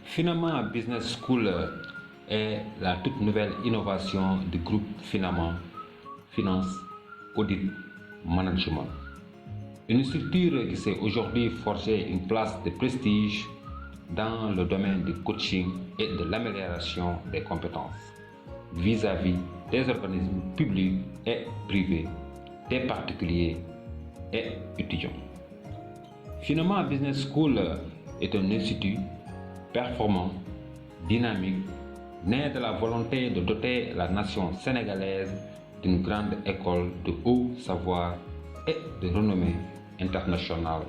Finalement Business School est la toute nouvelle innovation du groupe Finament, Finance, Audit, Management. Une structure qui s'est aujourd'hui forgé une place de prestige dans le domaine du coaching et de l'amélioration des compétences vis-à-vis des organismes publics et privés, des particuliers et étudiants. Finalement Business School est un institut performant, dynamique, né de la volonté de doter la nation sénégalaise d'une grande école de haut savoir et de renommée internationale,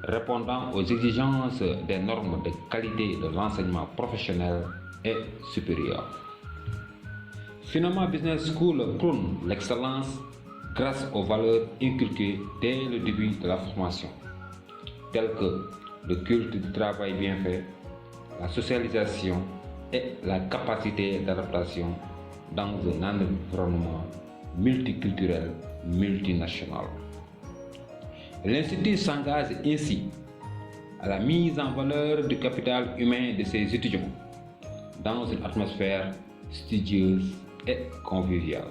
répondant aux exigences des normes de qualité de l'enseignement professionnel et supérieur. Finalement Business School prône l'excellence grâce aux valeurs inculquées dès le début de la formation, telles que le culte du travail bien fait, la socialisation et la capacité d'adaptation dans un environnement multiculturel, multinational. L'Institut s'engage ainsi à la mise en valeur du capital humain de ses étudiants dans une atmosphère studieuse et conviviale.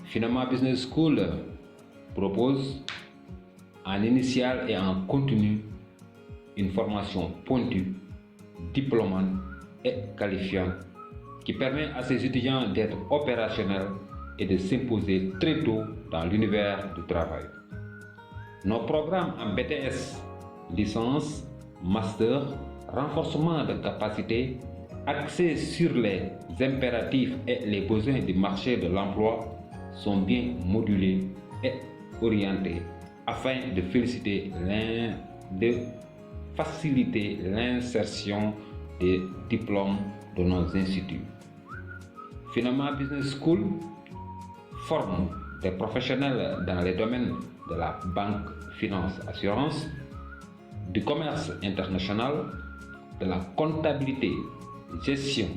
Finalement Business School propose en initial et en continu une formation pointue, diplômante et qualifiante qui permet à ses étudiants d'être opérationnels et de s'imposer très tôt dans l'univers du travail. Nos programmes en BTS, licence, master, renforcement de capacités, axés sur les impératifs et les besoins du marché de l'emploi sont bien modulés et orientés afin de faciliter l'insertion des diplômes de nos instituts. Finalement Business School forme des professionnels dans les domaines de la banque, finance, assurance, du commerce international, de la comptabilité, gestion,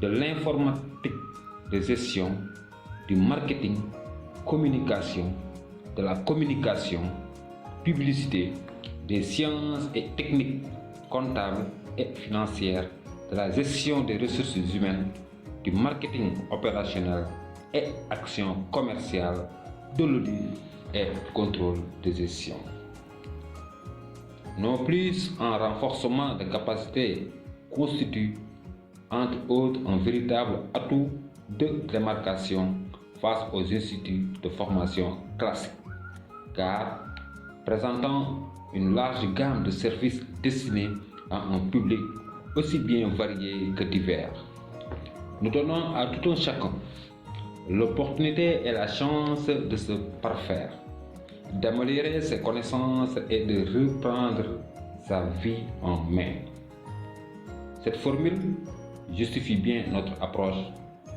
de l'informatique de gestion, du marketing, communication, de la communication, publicité, des sciences et techniques comptables et financières, de la gestion des ressources humaines, du marketing opérationnel et action commerciale, de l'audit et contrôle de gestion. Non plus un renforcement de capacité constitue entre autres un véritable atout de démarcation face aux instituts de formation classiques, car présentant une large gamme de services destinés à un public aussi bien varié que divers. Nous donnons à tout un chacun l'opportunité et la chance de se parfaire, d'améliorer ses connaissances et de reprendre sa vie en main. Cette formule justifie bien notre approche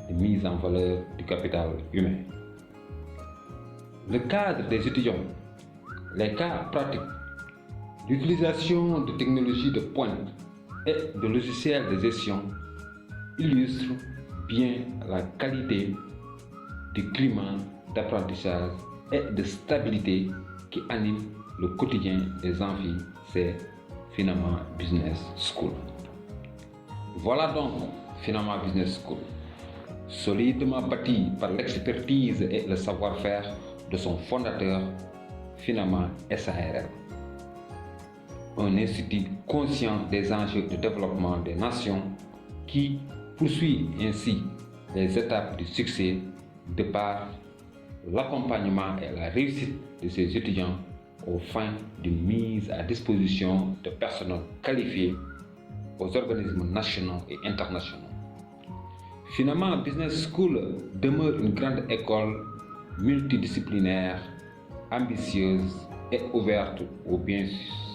de mise en valeur du capital humain. Le cadre des étudiants, les cas pratiques, l'utilisation de technologies de pointe et de logiciels de gestion illustrent bien la qualité du climat d'apprentissage et de stabilité qui anime le quotidien des amphis, c'est Finalement Business School. Voilà donc Finalement Business School, solidement bâti par l'expertise et le savoir-faire de son fondateur, Finalement SARL. Un institut conscient des enjeux de développement des nations qui poursuit ainsi les étapes du succès de par l'accompagnement et la réussite de ses étudiants aux fins d'une mise à disposition de personnel qualifié aux organismes nationaux et internationaux. Finalement, Business School demeure une grande école multidisciplinaire, ambitieuse et ouverte au bien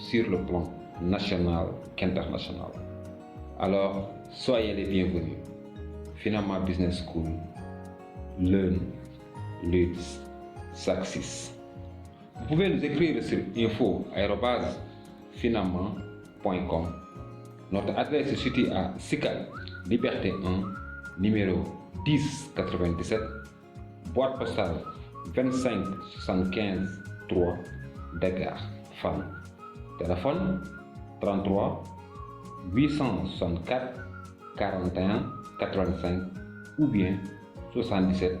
sur le plan national qu'international. Alors, soyez les bienvenus. Finalement Business School, Learn, Leads, Success. Vous pouvez nous écrire sur info@finament.com. Notre adresse se situe à SICAP, Liberté 1, numéro 1097, boîte postale 25 75 3, Dakar, Femme. Téléphone 33 864 41 85 ou bien 77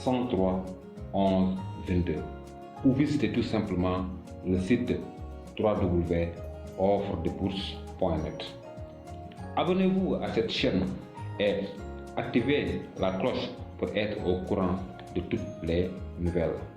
103 11 22 ou visitez tout simplement le site www.offredebourse.net. Abonnez-vous à cette chaîne et activez la cloche pour être au courant de toutes les nouvelles.